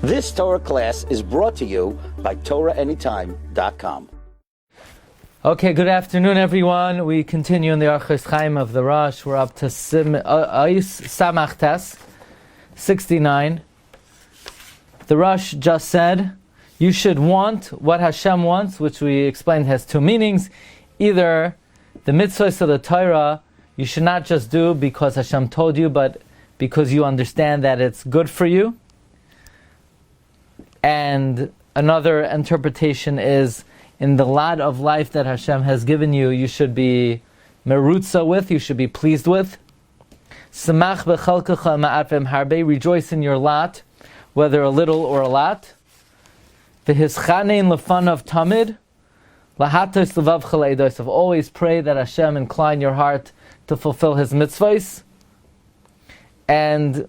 This Torah class is brought to you by TorahAnytime.com. Okay, good afternoon, everyone. We continue in the Orchos Chaim of the Rosh. We're up to Samach Tes 69. The Rosh just said, you should want what Hashem wants, which we explained has two meanings. Either the mitzvahs of the Torah, you should not just do because Hashem told you, but because you understand that it's good for you. And another interpretation is, in the lot of life that Hashem has given you, you should be merutza with, you should be pleased with. Samach b'chalkecha ma'atvem harbe, rejoice in your lot, whether a little or a lot. V'hischanein lefanav tamid, lahatos levav chaledos, of always pray that Hashem incline your heart to fulfill His mitzvahs, and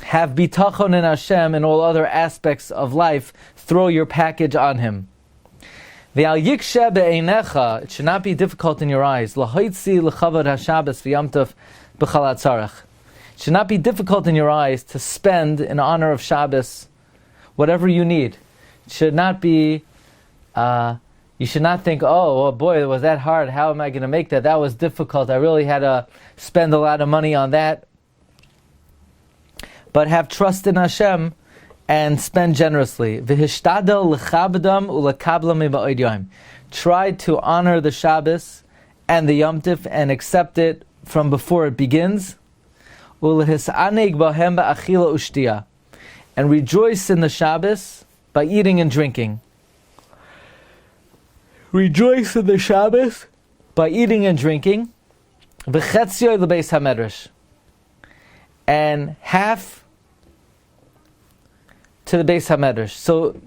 have bitachon in Hashem in all other aspects of life. Throw your package on Him. V'al yikshe be'einecha, it should not be difficult in your eyes. Lahoitzi l'chavod haShabbos v'yamtov b'chal hatzarech. It should not be difficult in your eyes to spend in honor of Shabbos whatever you need. It should not be, you should not think, oh boy, was that hard, how am I going to make that? That was difficult, I really had to spend a lot of money on that. But have trust in Hashem and spend generously. V'hishtadel l'chabdam u'lekablam ba'od yom. Try to honor the Shabbos and the Yom Tif and accept it from before it begins. U'lehisaneg b'hem ba'achila u'shtiya. And rejoice in the Shabbos by eating and drinking. Rejoice in the Shabbos by eating and drinking. V'chetzio l'beis hamedrash. And half to the Beis HaMedrash. So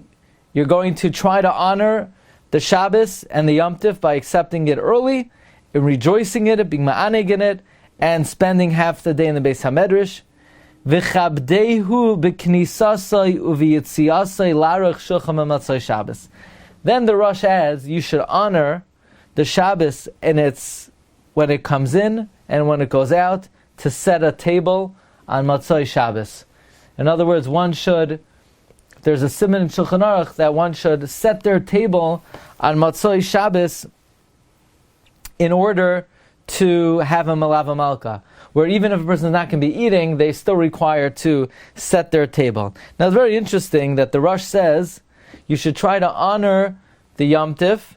you're going to try to honor the Shabbos and the Yom Tif by accepting it early, and rejoicing in it, being ma'aneg in it, and spending half the day in the Beis HaMedrash. V'chabdehu b'knisasai u'v'yitziasai larach shulchan hamatzai Shabbos. Then the Rosh adds, you should honor the Shabbos in its, when it comes in and when it goes out, to set a table on Matzai Shabbos. In other words, one should, there's a siman in Shulchan Aruch that one should set their table on Matzai Shabbos in order to have a Melava Malka, where even if a person is not going to be eating, they still require to set their table. Now it's very interesting that the Rosh says you should try to honor the Yom Tif,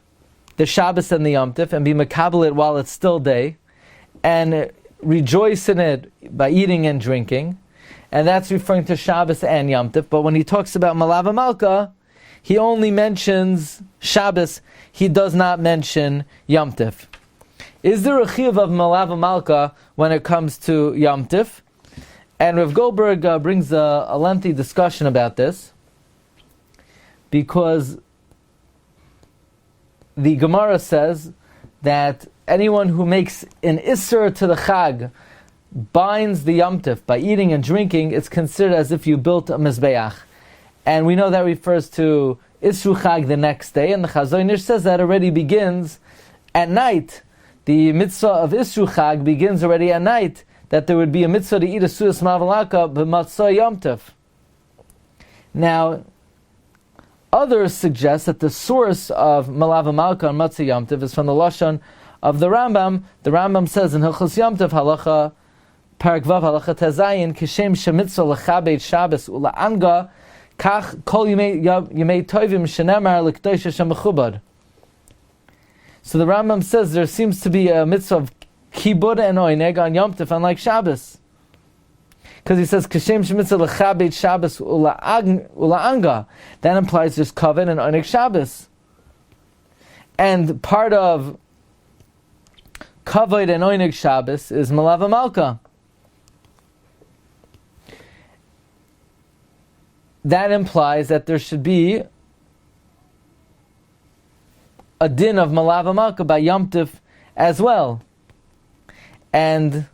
the Shabbos and the Yom Tif, and be makabel it while it's still day, and rejoice in it by eating and drinking. And that's referring to Shabbos and Yom Tif. But when he talks about Malava Malka, he only mentions Shabbos. He does not mention Yom Tif. Is there a chiyuv of Malava Malka when it comes to Yom Tif? And Rav Goldberg brings a lengthy discussion about this, because the Gemara says that anyone who makes an Isser to the Chag, binds the Yom Tif by eating and drinking, it's considered as if you built a Mizbeach. And we know that refers to Isru Chag the next day, and the Chazon Ish says that already begins at night. The mitzvah of Isru Chag begins already at night, that there would be a mitzvah to eat a Sudas Mavalaka b'matzah Yom Tif. Now, others suggest that the source of Malava Malka and Matzah Yom Tif is from the Lashon of the Rambam. The Rambam says in Hilchos Yom Tif, halacha Parak Vav halacha Tezayin, kishem shemitzvah lechabed Shabbos ula'anga kach kol yimei tovim shenemar l'kdosh Hashem mechubad. So the Rambam says there seems to be a mitzvah of kibud and oineg on Yom Tif, unlike Shabbos, because he says kishem shemitzvah lechabed Shabbos ula'anga. That implies there's kavod and oineg Shabbos, and part of kavod and oineg Shabbos is Melava Malka. That implies that there should be a din of Malava Malka by Yom Tif as well. And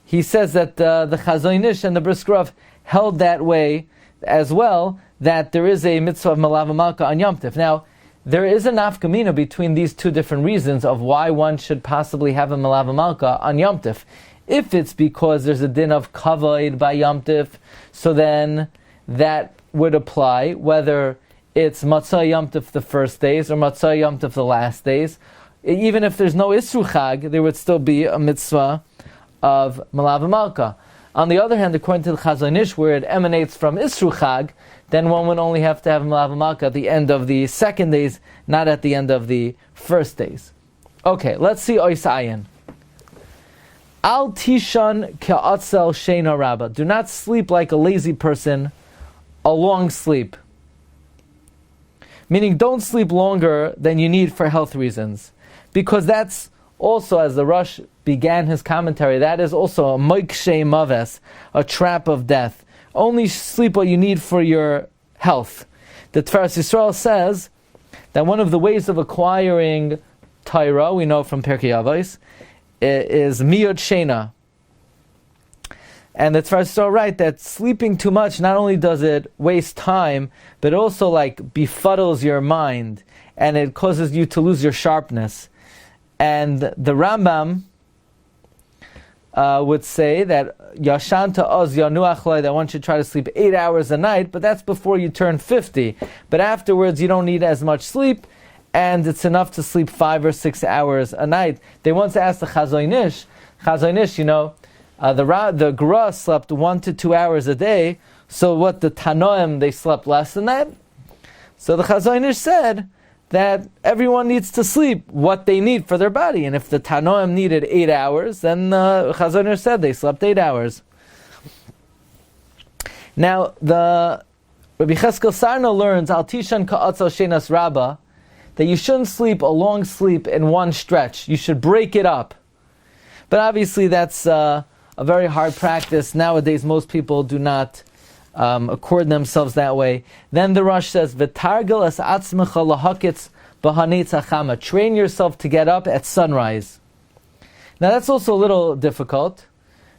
he says that the Chazon Ish and the Brisker Rav held that way as well, that there is a mitzvah of Malava Malka on Yom Tif. Now, there is a nafkamina between these two different reasons of why one should possibly have a Melava Malka on Yom Tif. If it's because there's a din of kavod by Yom Tif, so then that would apply, whether it's Matzah Yom Tov the first days or Matzah Yom Tov the last days. Even if there's no Isru Chag, there would still be a mitzvah of Melava Malka. On the other hand, according to the Chazon Ish, where it emanates from Isru Chag, then one would only have to have Melava Malka at the end of the second days, not at the end of the first days. Okay, let's see Ois Ayin. Al Tishan Ke'atzel Sheina Rabba. Do not sleep like a lazy person, a long sleep. Meaning, don't sleep longer than you need for health reasons. Because that's also, as the Rosh began his commentary, that is also a moikshe maves, a trap of death. Only sleep what you need for your health. The Tfaras Yisrael says that one of the ways of acquiring Torah, we know from Pirkei Avos, is miyot shena. And the Tfaras Yisrael write that sleeping too much, not only does it waste time, but it also befuddles your mind, and it causes you to lose your sharpness. And the Rambam would say that Yashanta oz yanuach, that one should try to sleep 8 hours a night, but that's before you turn 50. But afterwards, you don't need as much sleep, and it's enough to sleep 5 or 6 hours a night. They once asked the Chazon Ish, the Gra slept 1 to 2 hours a day, so what, the Tanoim, they slept less than that? So the Chazon Ish said that everyone needs to sleep what they need for their body. And if the Tanoim needed 8 hours, then Chazon Ish said they slept 8 hours. Now, the Rabbi Cheskel Sarna learns, Al Tishan Ka'atzel Shenas Rabba, that you shouldn't sleep a long sleep in one stretch. You should break it up. But obviously that's a very hard practice. Nowadays, most people do not accord themselves that way. Then the Rosh says, "V'targel es atzmecha lahakitz b'hanei tzachama." Train yourself to get up at sunrise. Now that's also a little difficult,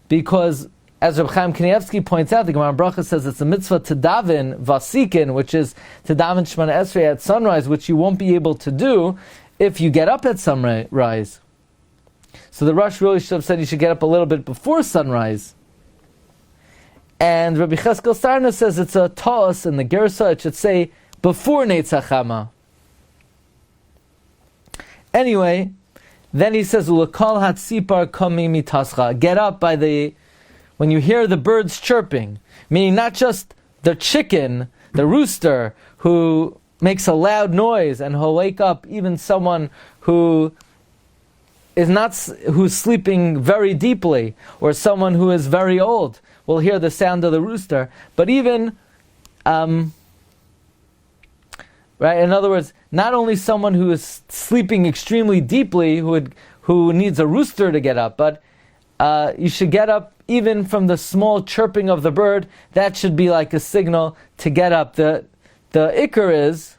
because as Reb Chaim Kanievsky points out, the Gemara Bracha says it's a mitzvah to daven vasikin, which is to daven Shemana Esrei at sunrise, which you won't be able to do if you get up at sunrise. So the Rosh really should have said you should get up a little bit before sunrise. And Rabbi Cheskel Sarna says it's a ta'as in the Gersa, it should say before Neitzachama. Anyway, then he says, Ulakal hatzipar kami mitascha. Get up when you hear the birds chirping, meaning not just the chicken, the rooster, who makes a loud noise and he'll wake up even someone who's sleeping very deeply, or someone who is very old will hear the sound of the rooster. But even, right? In other words, not only someone who is sleeping extremely deeply, who needs a rooster to get up, but you should get up even from the small chirping of the bird. That should be like a signal to get up. The ikar is,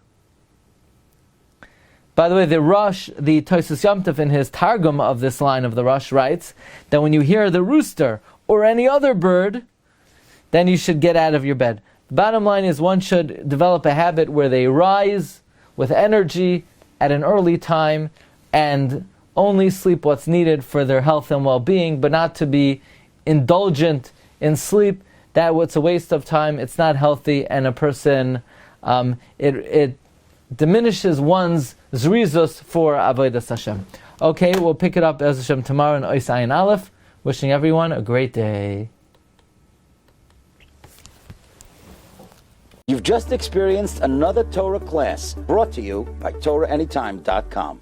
by the way, the Rosh, the Tosfos Yom Tov in his Targum of this line of the Rosh writes that when you hear the rooster or any other bird, then you should get out of your bed. The bottom line is one should develop a habit where they rise with energy at an early time and only sleep what's needed for their health and well-being, but not to be indulgent in sleep. It's a waste of time, it's not healthy, and a person, it diminishes one's zrizus for Avodas Hashem. Okay, we'll pick it up as Hashem tomorrow in Ois Ayin Aleph. Wishing everyone a great day. You've just experienced another Torah class brought to you by TorahAnytime.com.